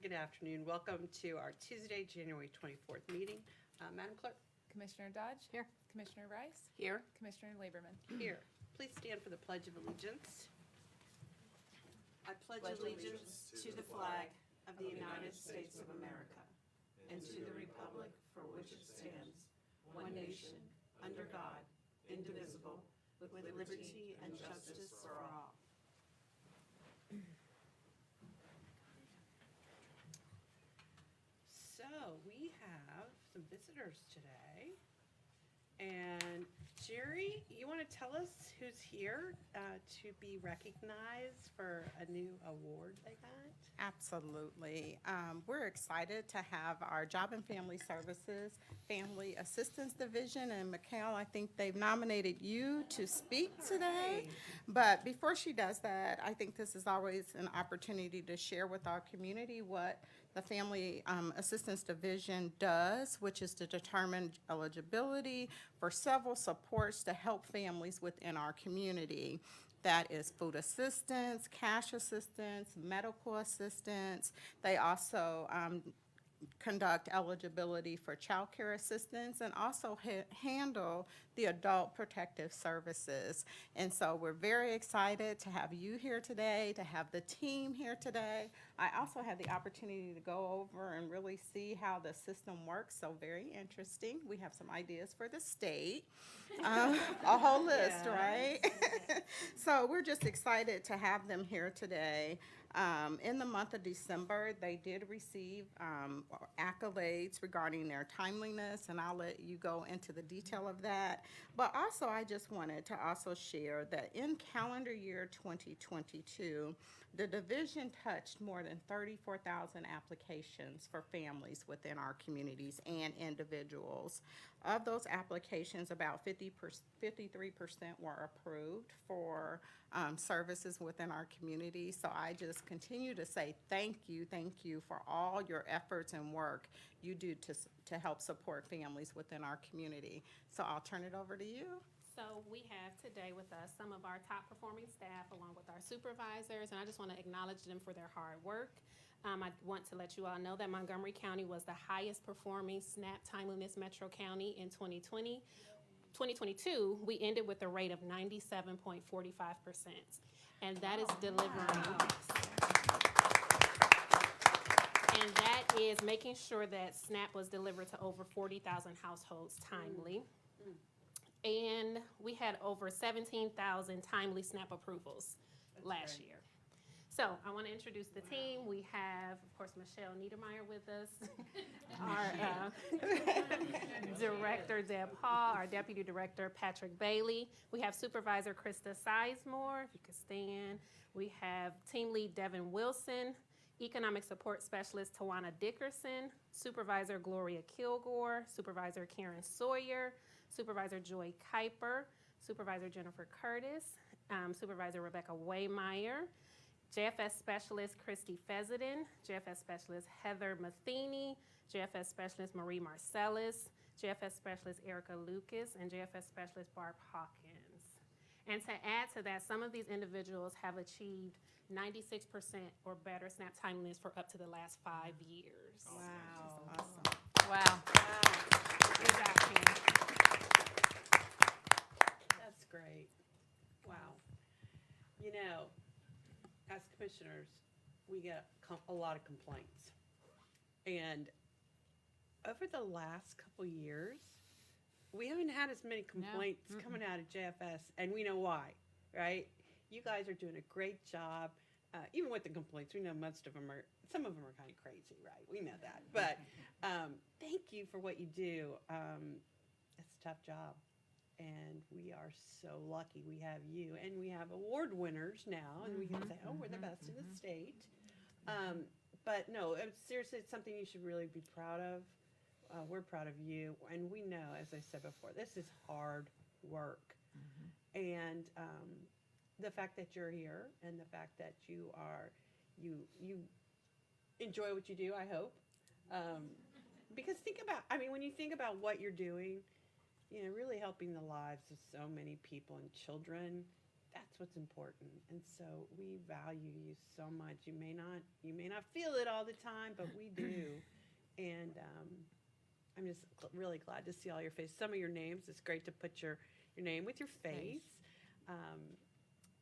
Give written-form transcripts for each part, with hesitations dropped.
Good afternoon. Welcome to our Tuesday, January 24th meeting. Madam Clerk? Commissioner Dodge? Here. Commissioner Rice? Here. Commissioner Lieberman? Here. Please stand for the Pledge of Allegiance. I pledge allegiance to the flag of the United States of America and to the republic for which it stands, one nation, under God, indivisible, with liberty and justice for all. So we have some visitors today. And Jerry, you want to tell us who's here to be recognized for a new award they got? Absolutely. We're excited to have our Job and Family Services Family Assistance Division, and Mikhail, I think they've nominated you to speak today. But before she does that, I think this is always an opportunity to share with our community what the Family Assistance Division does, which is to determine eligibility for several supports to help families within our community. That is food assistance, cash assistance, medical assistance. They also conduct eligibility for child care assistance and also handle the adult protective services. And so we're very excited to have you here today, to have the team here today. I also had the opportunity to go over and really see how the system works, so very interesting. We have some ideas for the state, a whole list, right? So we're just excited to have them here today. In the month of December, they did receive accolades regarding their timeliness, and I'll let you go into the detail of that. But also, I just wanted to also share that in calendar year 2022, the division touched more than 34,000 applications for families within our communities and individuals. Of those applications, about 53% were approved for services within our community. So I just continue to say thank you for all your efforts and work you do to help support families within our community. So I'll turn it over to you. So we have today with us some of our top performing staff along with our supervisors, and I just want to acknowledge them for their hard work. I want to let you all know that Montgomery County was the highest performing SNAP timeliness metro county in 2020. 2022, we ended with a rate of 97.45%, and that is delivering. And that is making sure that SNAP was delivered to over 40,000 households timely. And we had over 17,000 timely SNAP approvals last year. So I want to introduce the team. We have, of course, Michelle Niedermeyer with us, our Director, Deb Hall, our Deputy Director, Patrick Bailey. We have Supervisor Krista Sizemore, if you could stand. We have Team Lead Devin Wilson, Economic Support Specialist Tawana Dickerson, Supervisor Gloria Kilgore, Supervisor Karen Sawyer, Supervisor Joy Kuiper, Supervisor Jennifer Curtis, Supervisor Rebecca Waymeyer, JFS Specialist Christy Fezenden, JFS Specialist Heather Matheny, JFS Specialist Marie Marcellus, JFS Specialist Erica Lucas, and JFS Specialist Barb Hawkins. And to add to that, some of these individuals have achieved 96% or better SNAP timeliness for up to the last 5 years. Wow, awesome. Wow. Good job, team. That's great. Wow. You know, as commissioners, we get a lot of complaints. And over the last couple years, we haven't had as many complaints coming out of JFS, and we know why, right? You guys are doing a great job. Even with the complaints, we know some of them are kind of crazy, right? We know that. But thank you for what you do. It's a tough job. And we are so lucky we have you. And we have award winners now, and we can say, oh, we're the best in the state. But no, seriously, it's something you should really be proud of. We're proud of you. And we know, as I said before, this is hard work. And the fact that you're here and the fact that you enjoy what you do, I hope. Because when you think about what you're doing, really helping the lives of so many people and children, that's what's important. And so we value you so much. You may not feel it all the time, but we do. And I'm just really glad to see all your faces. Some of your names, it's great to put your name with your face.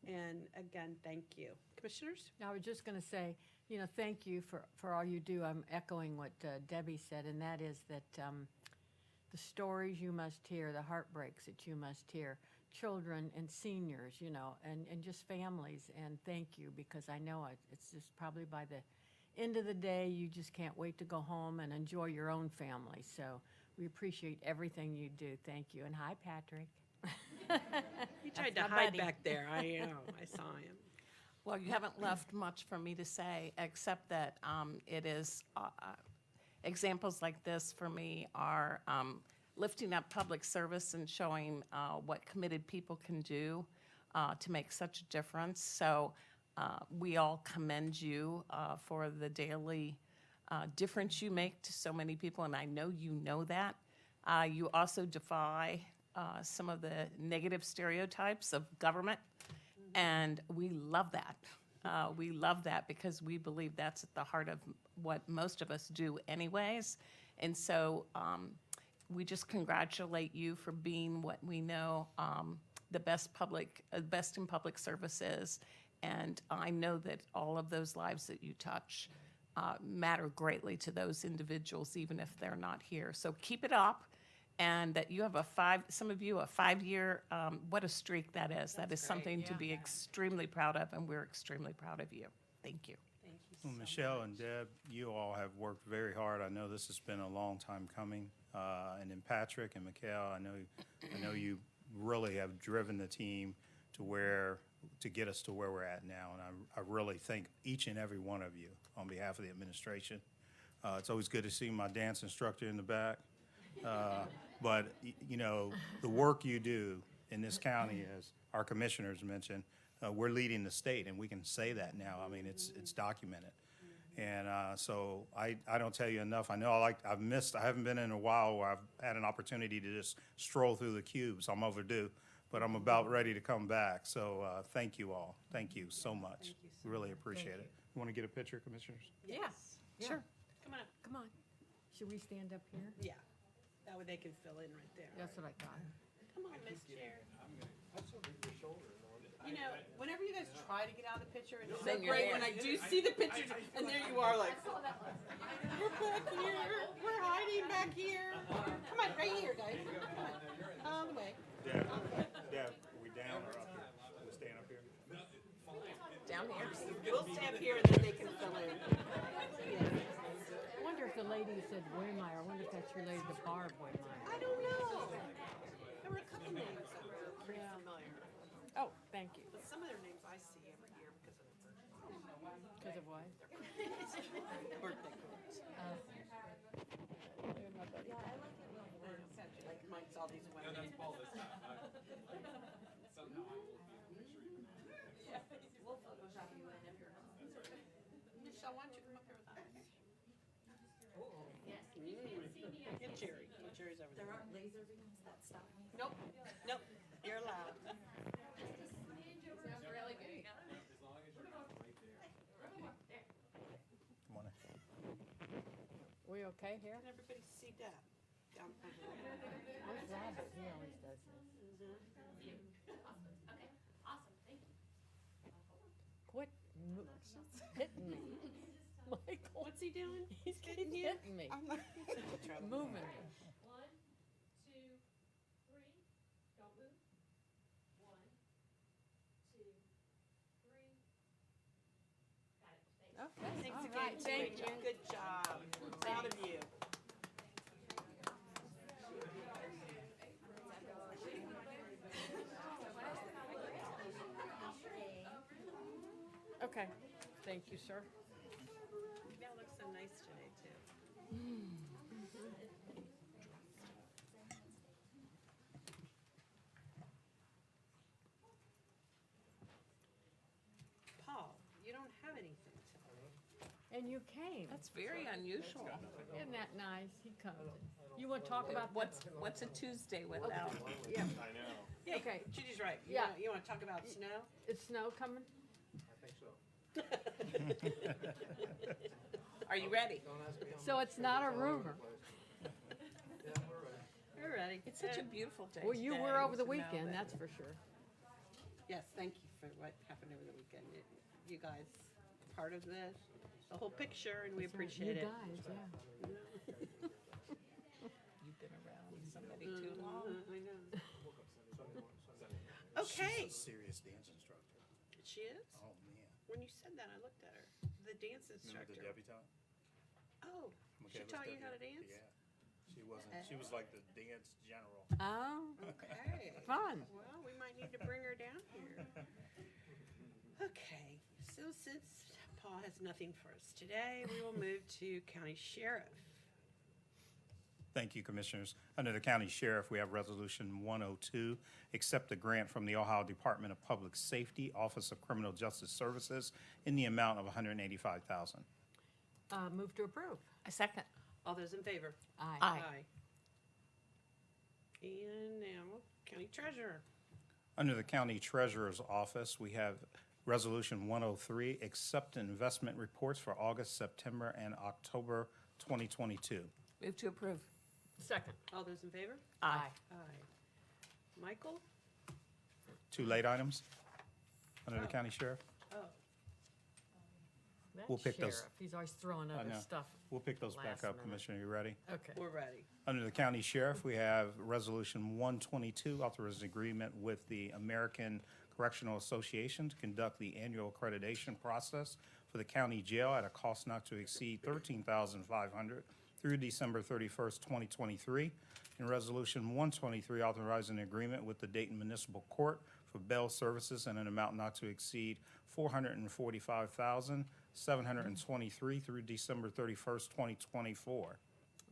And again, thank you. Commissioners? I was just going to say, thank you for all you do. I'm echoing what Debbie said, and that is that the stories you must hear, the heartbreaks that you must hear, children and seniors, and just families. And thank you, because I know it's just probably by the end of the day, you just can't wait to go home and enjoy your own family. So we appreciate everything you do. Thank you. And hi, Patrick. He tried to my hide buddy. back there. I know. I saw him. Well, you haven't left much for me to say, except that it is, examples like this for me are lifting up public service and showing what committed people can do to make such a difference. So we all commend you for the daily difference you make to so many people, and I know you know that. You also defy some of the negative stereotypes of government, and we love that. We love that because we believe that's at the heart of what most of us do anyways. And so we just congratulate you for being what we know the best in public service is. And I know that all of those lives that you touch matter greatly to those individuals, even if they're not here. So keep it up. And that you have some of you, a 5-year, what a streak that is. That is something to be extremely proud of, and we're extremely proud of you. Thank you. Thank you so Well, Michelle much. and Deb, you all have worked very hard. I know this has been a long time coming. And then Patrick and Mikhail, I know you really have driven the team to get us to where we're at now. And I really thank each and every one of you on behalf of the administration. It's always good to see my dance instructor in the back. But, the work you do in this county, as our commissioners mentioned, we're leading the state, and we can say that now. I mean, it's documented. And so I don't tell you enough. I know I haven't been in a while where I've had an opportunity to just stroll through the cubes. I'm overdue, but I'm about ready to come back. So thank you all. Thank you so much. Thank you so Really appreciate it. You want to get a picture, commissioners? Yes. Sure. Come on up. Come on. Should we stand up here? Yeah. That way they can fill in right there. That's what I thought. Come on, Miss Chair. Whenever you guys try to get out of the picture, it's so great when I do see the pictures, and there you are, like, we're back here, we're hiding back here. Come on, right here, guys. Come on, all the way. Deb, are we down or up here? We're staying up here? Down here. We'll stay up here, and then they can fill in. I wonder if the lady who said Waymire, I wonder if that's related to Barb Waymire. I don't know. There were a couple names that were pretty familiar, Oh, thank you. but some of their names I see every year because of Because of what? their birthday cards. Like Mike's all these women. Michelle, why don't you come up here with us? Get Jerry. Get Jerry's over there. There aren't laser beams that stop me. Nope. You're allowed. Come on in. We okay here? Can everybody see Deb? Down over there. Where's Robert? He always does this. Quit hitting me. Michael, What's he doing? he's hitting you? hitting me, I'm not. moving me. 1, 2, 3. Don't move. 1, 2, 3. Got it. Thanks. Okay, Thanks all again. right, thank you. Good job. Proud of you. Okay, thank you, sir. That looks so nice today, too. Paul, you don't have anything today. And you came. That's very unusual. Isn't that nice? He comes. You want to talk about What's a Tuesday without? Yeah, Yeah, Okay. Judy's right. Yeah. You wanna talk about snow? is snow coming? Are you ready? So it's not a rumor. We're ready. It's such a beautiful day. Well, you today were over the to know weekend, that- that's for sure. Yes, thank you for what happened over the weekend. You guys part of the whole picture, and we appreciate it. You guys, yeah. You've been around somebody too long. I know. Okay, She's a serious dance instructor. she is? Oh, man. When you said that, I looked at her. The dance Remember instructor. the debutante? Oh, she Michaela's taught you how to debut- dance? Yeah. She was like the dance general. Oh, Okay. fun. Well, we might need to bring her down here. Okay, so since Paul has nothing for us today, we will move to County Sheriff. Thank you, Commissioners. Under the County Sheriff, we have Resolution 102, accept a grant from the Ohio Department of Public Safety, Office of Criminal Justice Services in the amount of $185,000. Move to approve. A second. All those in favor? Aye. Aye. And now, County Treasurer. Under the County Treasurer's Office, we have Resolution 103, accept investment reports for August, September, and October 2022. Move to approve. Second. All those in favor? Aye. Aye. Michael? Two late items under the County Sheriff. Oh, That We'll pick those- sheriff, he's always throwing I other know. stuff. We'll pick those Last back up, minute. Commissioner. You ready? Okay. we're ready. Under the County Sheriff, we have Resolution 122, authorizing agreement with the American Correctional Association to conduct the annual accreditation process for the county jail at a cost not to exceed $13,500 through December 31st, 2023. And Resolution 123, authorizing an agreement with the Dayton Municipal Court for bail services in an amount not to exceed $445,723 through December 31st, 2024.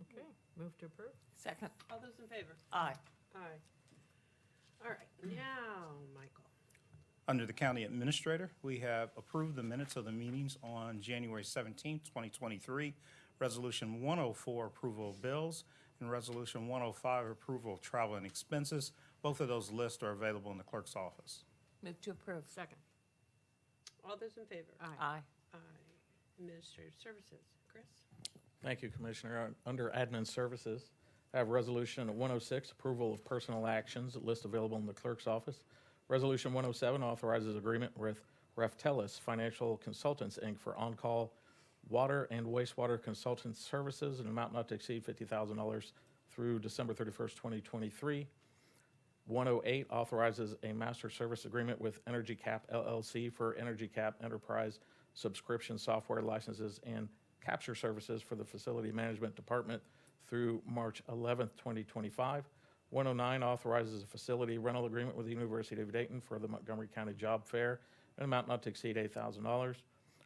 Okay, move to approve. Second. All those in favor? Aye. Aye. All right, now, Michael. Under the county administrator, we have approved the minutes of the meetings on January 17th, 2023, Resolution 104, approval of bills, and Resolution 105, approval of travel and expenses. Both of those lists are available in the clerk's office. Move to approve. Second. All those in favor? Aye. Aye. Aye. Administrative Services. Chris? Thank you, Commissioner. Under Admin Services, I have Resolution 106, approval of personal actions, a list available in the clerk's office. Resolution 107 authorizes agreement with Reftelis Financial Consultants, Inc. for on-call water and wastewater consultant services, an amount not to exceed $50,000 through December 31st, 2023. 108 authorizes a master service agreement with Energy Cap LLC for Energy Cap Enterprise subscription software licenses and capture services for the Facility Management Department through March 11th, 2025. 109 authorizes a facility rental agreement with the University of Dayton for the Montgomery County Job Fair, an amount not to exceed $8,000.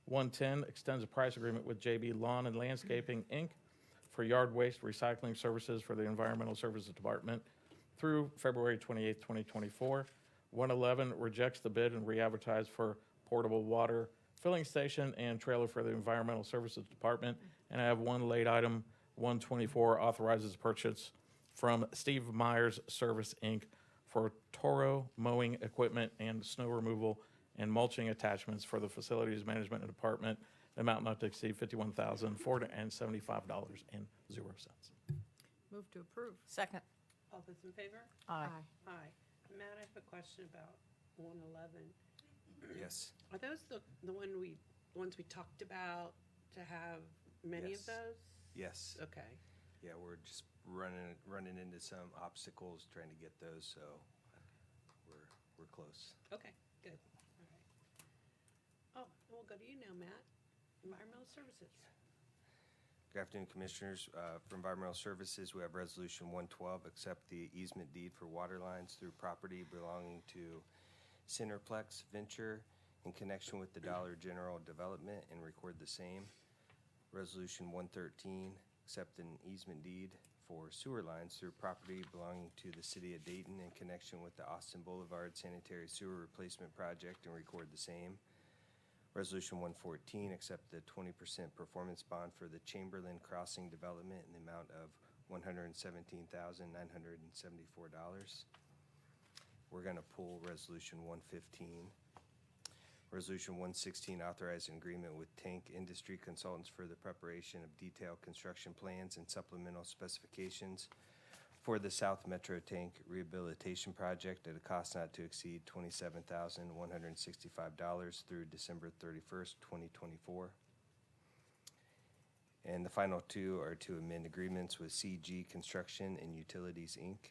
110 extends a price agreement with JB Lawn and Landscaping, Inc. for yard waste recycling services for the Environmental Services Department through February 28th, 2024. 111 rejects the bid and re-advertise for portable water filling station and trailer for the Environmental Services Department. And I have one late item, 124 authorizes purchase from Steve Myers Service, Inc. for Toro mowing equipment and snow removal and mulching attachments for the Facilities Management Department, amount not to exceed $51,475.00. Move to approve. Second. All those in favor? Aye. Aye. Matt, I have a question about 111. Yes, Are those the ones we talked about to have many of Yes. those? yes. Okay. Yeah, we're just running into some obstacles trying to get those, so we're close. Okay, good. All right. Oh, we'll go to you now, Matt. Environmental Services. Good afternoon, Commissioners. For Environmental Services, we have Resolution 112, accept the easement deed for water lines through property belonging to Centerplex Venture in connection with the Dollar General Development and record the same. Resolution 113, accept an easement deed for sewer lines through property belonging to the City of Dayton in connection with the Austin Boulevard Sanitary Sewer Replacement Project and record the same. Resolution 114, accept the 20% performance bond for the Chamberlain Crossing Development in the amount of $117,974. We're going to pull Resolution 115. Resolution 116, authorize an agreement with Tank Industry Consultants for the preparation of detailed construction plans and supplemental specifications for the South Metro Tank Rehabilitation Project at a cost not to exceed $27,165 through December 31st, 2024. And the final two are to amend agreements with CG Construction and Utilities, Inc.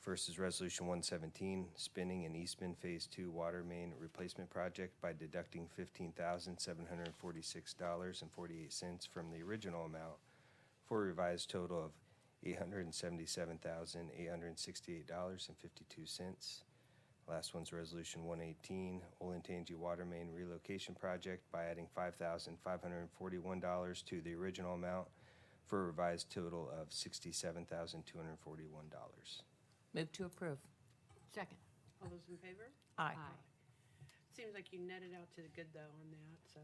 First is Resolution 117, spinning an Eastman Phase 2 water main replacement project by deducting $15,746.48 from the original amount for a revised total of $877,868.52. Last one's Resolution 118, Olentangy Water Main Relocation Project by adding $5,541 to the original amount for a revised total of $67,241. Move to approve. Second. All those in favor? Aye. Seems like you netted out to the good though on that, so.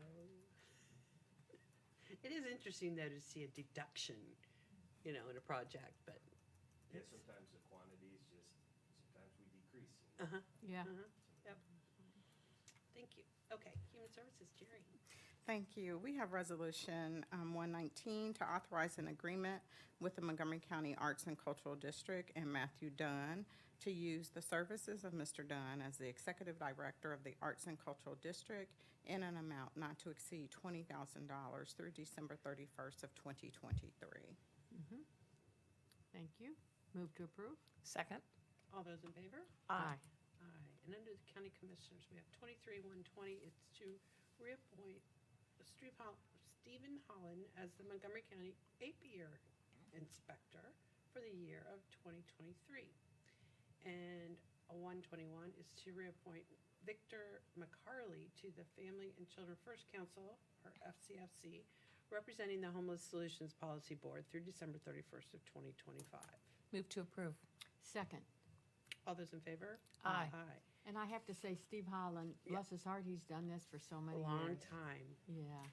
It is interesting though to see a deduction, in a project, but. Yeah, sometimes the quantities sometimes we decrease. Yeah. Yep. Thank you. Okay, Human Services, Jerry. Thank you. We have Resolution 119 to authorize an agreement with the Montgomery County Arts and Cultural District and Matthew Dunn to use the services of Mr. Dunn as the Executive Director of the Arts and Cultural District in an amount not to exceed $20,000 through December 31st of 2023. Thank you. Move to approve? Second. All those in favor? Aye. Aye. And under the county commissioners, we have 23-120. It's to reappoint Stephen Holland as the Montgomery County Apiary Inspector for the year of 2023. And a 121 is to reappoint Victor McCarley to the Family and Children First Council, or FCFC, representing the Homeless Solutions Policy Board through December 31st of 2025. Move to approve. Second. All those in favor? Aye. Aye. And I have to say, Steve Holland, bless his heart, he's done this for so many A years. long time. Yeah.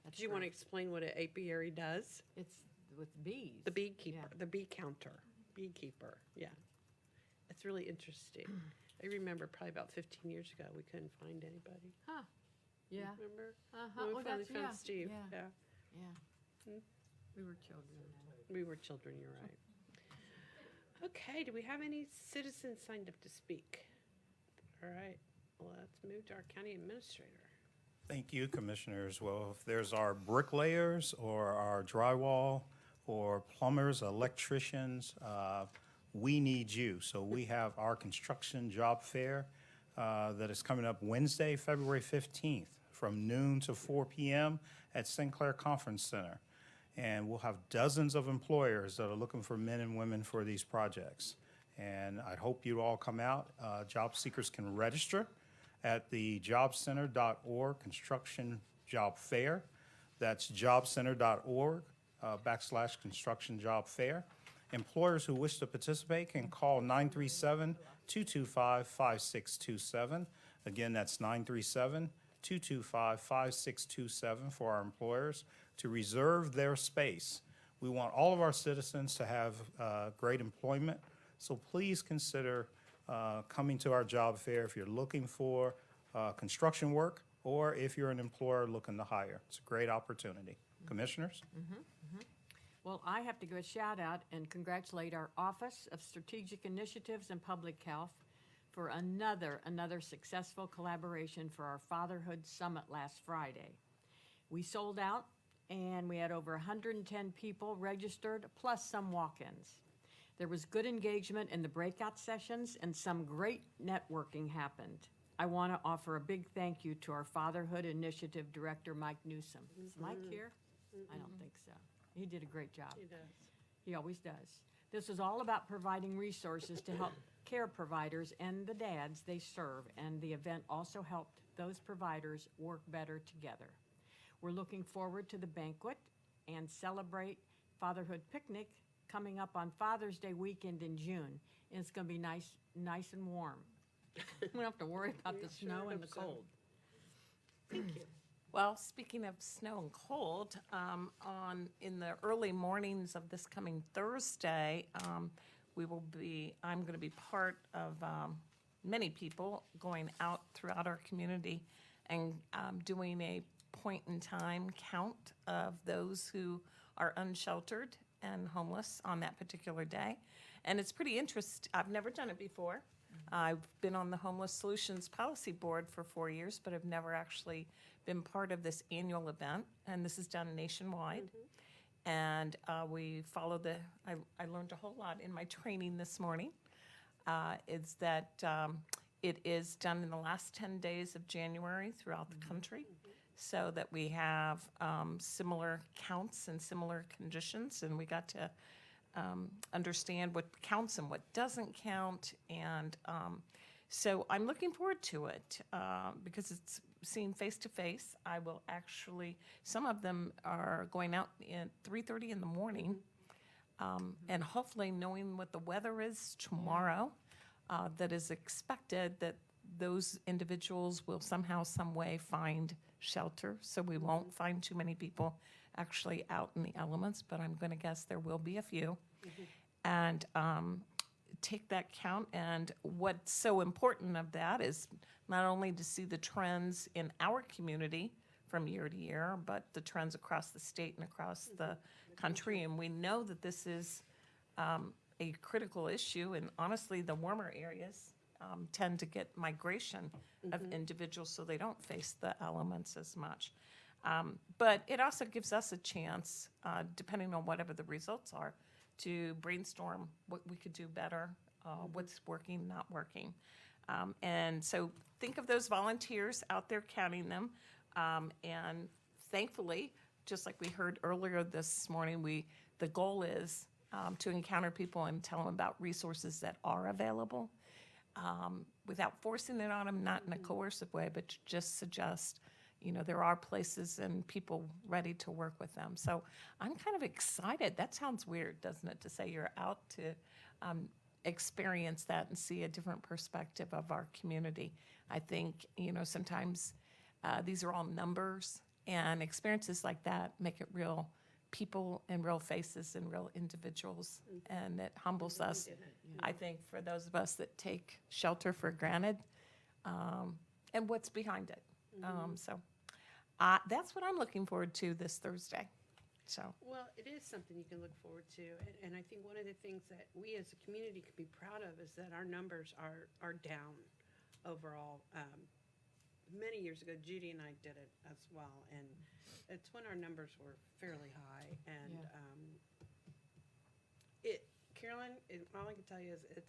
That's Do you want to great. explain what an apiary does? It's with bees. The beekeeper, Yeah. the bee counter, beekeeper, yeah. It's really interesting. I remember probably about 15 years ago, we couldn't find anybody. Huh. Yeah. Remember? Uh-huh. When we Oh, finally that's- found Steve, Yeah. yeah. Yeah. Hmm. We were children then. We were children, you're right. Okay, do we have any citizens signed up to speak? All right, let's move to our county administrator. Thank you, Commissioners. Well, if there's our bricklayers or our drywall or plumbers, electricians, we need you. So we have our construction job fair that is coming up Wednesday, February 15th, from noon to 4 p.m. at St. Clair Conference Center. And we'll have dozens of employers that are looking for men and women for these projects. And I hope you all come out. Job seekers can register at the jobcenter.org construction job fair. That's jobcenter.org /construction job fair. Employers who wish to participate can call 937-225-5627. Again, that's 937-225-5627 for our employers to reserve their space. We want all of our citizens to have great employment, so please consider coming to our job fair if you're looking for construction work or if you're an employer looking to hire. It's a great opportunity. Commissioners? Well, I have to give a shout out and congratulate our Office of Strategic Initiatives and Public Health for another successful collaboration for our Fatherhood Summit last Friday. We sold out and we had over 110 people registered, plus some walk-ins. There was good engagement in the breakout sessions and some great networking happened. I want to offer a big thank you to our Fatherhood Initiative Director, Mike Newsom. Is Mike here? I don't think so. He did a great job. He does. He always does. This is all about providing resources to help care providers and the dads they serve, and the event also helped those providers work better together. We're looking forward to the banquet and celebrate Fatherhood Picnic coming up on Father's Day weekend in June. And it's going to be nice and warm. We don't have to worry about the We sure snow and hope the so. cold. Thank you. Well, speaking of snow and cold, in the early mornings of this coming Thursday, I'm going to be part of many people going out throughout our community and doing a point-in-time count of those who are unsheltered and homeless on that particular day. And it's pretty interesting. I've never done it before. I've been on the Homeless Solutions Policy Board for 4 years, but I've never actually been part of this annual event, and this is done nationwide. And we follow I learned a whole lot in my training this morning, is that it is done in the last 10 days of January throughout the country, so that we have similar counts and similar conditions, and we got to understand what counts and what doesn't count. And so I'm looking forward to it because it's seen face to face. I will actually, some of them are going out at 3:30 in the morning, and hopefully knowing what the weather is tomorrow, that is expected, that those individuals will somehow, some way find shelter. So we won't find too many people actually out in the elements, but I'm going to guess there will be a few. And take that count. And what's so important of that is not only to see the trends in our community from year to year, but the trends across the state and across the country. And we know that this is a critical issue. And honestly, the warmer areas tend to get migration of individuals, so they don't face the elements as much. But it also gives us a chance, depending on whatever the results are, to brainstorm what we could do better, what's working, not working. And so think of those volunteers out there, counting them. And thankfully, just like we heard earlier this morning, the goal is to encounter people and tell them about resources that are available, without forcing it on them, not in a coercive way, but to just suggest, there are places and people ready to work with them. So I'm kind of excited. That sounds weird, doesn't it, to say you're out to experience that and see a different perspective of our community. I think, sometimes these are all numbers, and experiences like that make it real people and real faces and real individuals, and it humbles us, I think, for those of us that take shelter for granted, and what's behind it. So that's what I'm looking forward to this Thursday. So Well, it is something you can look forward to, and I think one of the things that we as a community can be proud of is that our numbers are down overall. Many years ago, Judy and I did it as well, and it's when our numbers were fairly high. And Carolyn, all I can tell you is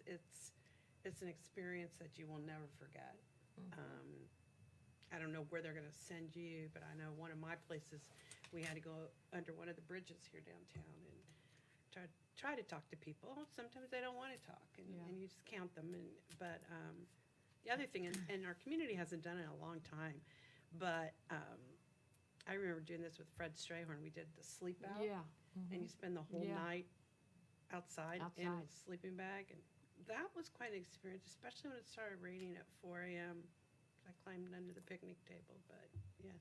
it's an experience that you will never forget. I don't know where they're going to send you, but I know one of my places, we had to go under one of the bridges here downtown and try to talk to people. Sometimes they don't want to talk, and you just count them. But the other thing, and our community hasn't done it in a long time, but I remember doing this with Fred Strayhorn. We did the sleep out, and you spend the whole night outside in a sleeping bag, and that was quite an experience, especially when it started raining at 4 a.m. I climbed under the picnic table, but yeah.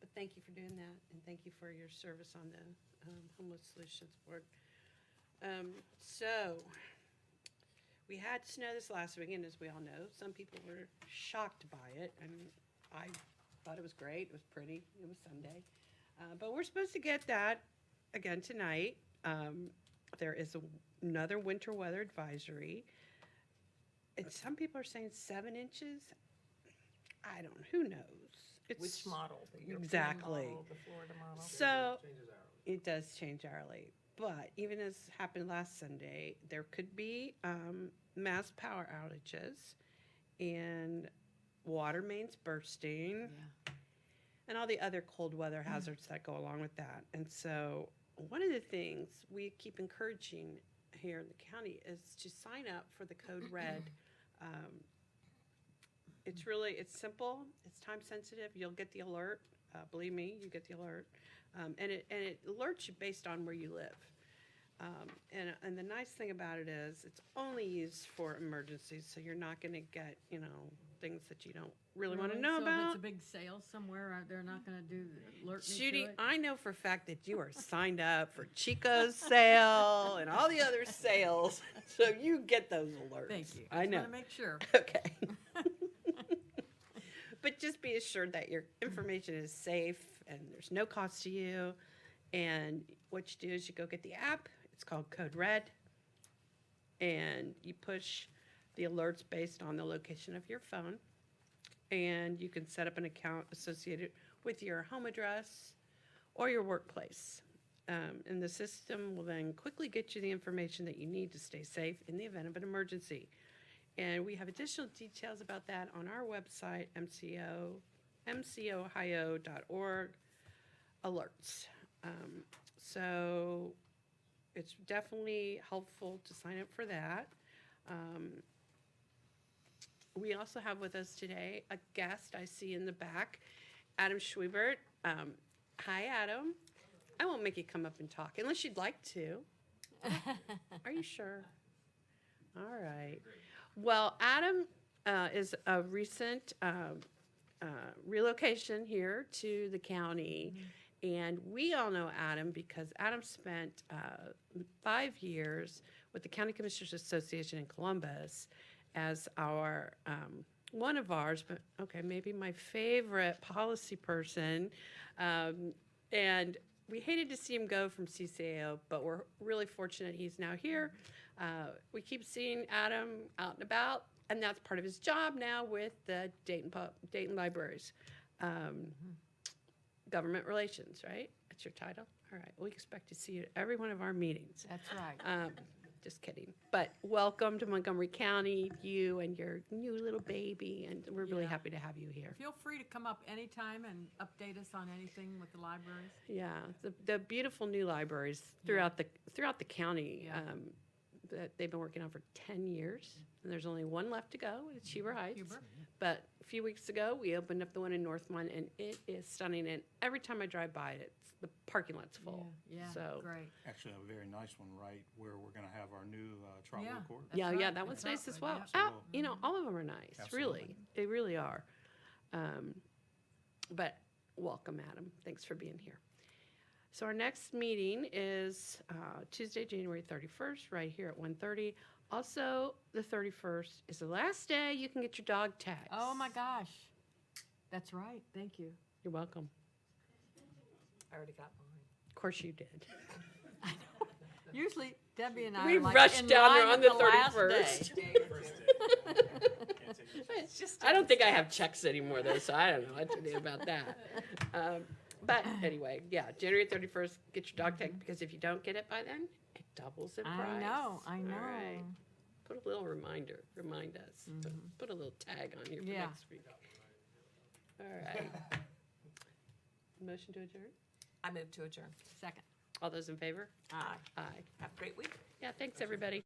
But thank you for doing that, and thank you for your service on the Homeless Solutions Board. So, we had snow this last weekend, as we all know. Some people were shocked by it. I mean, I thought it was great. It was pretty. It was Sunday. But we're supposed to get that again tonight. There is another winter weather advisory. And some people are saying 7 inches. I don't know. Who knows? which model? The European Exactly. model, the Florida model? So, it does change hourly. But even as happened last Sunday, there could be mass power outages and water mains bursting and all the other cold weather hazards that go along with that. And so one of the things we keep encouraging here in the county is to sign up for the Code Red. It's simple, it's time sensitive, you'll get the alert, believe me, you get the alert. And it alerts you based on where you live. And the nice thing about it is it's only used for emergencies, so you're not gonna get, things that you don't really want to know So if it's about. a big sale somewhere, they're not gonna alert me to Judy, it? I know for a fact that you are signed up for Chico's sale and all the other sales, so you get those alerts. Thank you. I know. Just wanna make sure. Okay. But just be assured that your information is safe and there's no cost to you. And what you do is you go get the app. It's called Code Red. And you push the alerts based on the location of your phone. And you can set up an account associated with your home address or your workplace. And the system will then quickly get you the information that you need to stay safe in the event of an emergency. And we have additional details about that on our website, mcohio.org, alerts. So it's definitely helpful to sign up for that. We also have with us today a guest I see in the back, Adam Schwiebert. Hi, Adam. I won't make you come up and talk unless you'd like to. Are you sure? All right. Well, Adam is a recent relocation here to the county. And we all know Adam because Adam spent 5 years with the County Commissioners Association in Columbus as our, one of ours, but okay, maybe my favorite policy person. And we hated to see him go from CCAO, but we're really fortunate he's now here. We keep seeing Adam out and about, and that's part of his job now with the Dayton Libraries. Government Relations, right? That's your title? All right, we expect to see you at every one of our meetings. That's right. Just kidding. But welcome to Montgomery County, you and your new little baby, and we're really Yeah. happy to have you here. Feel free to come up anytime and update us on anything with the libraries. Yeah, the beautiful new libraries throughout the county Yeah. that they've been working on for 10 years, and there's only one left to go. It's Huber Heights. Huber. But a few weeks ago, we opened up the one in Northmont, and it is stunning. And every time I drive by it, the parking lot's full. Yeah, So great. Actually, a very nice one, right, where we're gonna have our new trolley Yeah. court. That's yeah, right. that one's That's nice as right. well. Yeah. You know, all of them are nice. Really, Absolutely. they really are. But welcome, Adam. Thanks for being here. So our next meeting is Tuesday, January 31st, right here at 1:30. Also, the 31st is the last day you can get your dog tags. Oh, my gosh. That's right. Thank you. You're welcome. I already got mine. Of course you did. Usually Debbie and I We are like rushed in down there line on the last 31st. day. It's just I don't think I have checks anymore, though, so I don't know what to do about that. But anyway, yeah, January 31st, get your dog tag, because if you don't get it by then, it doubles in price. I know. All right. Put a little reminder, remind us. Put a little tag on here for Yeah. next week. All right. Motion to adjourn? I move to adjourn. Second. All those in favor? Aye. Aye. Have a great week. Yeah, thanks, everybody.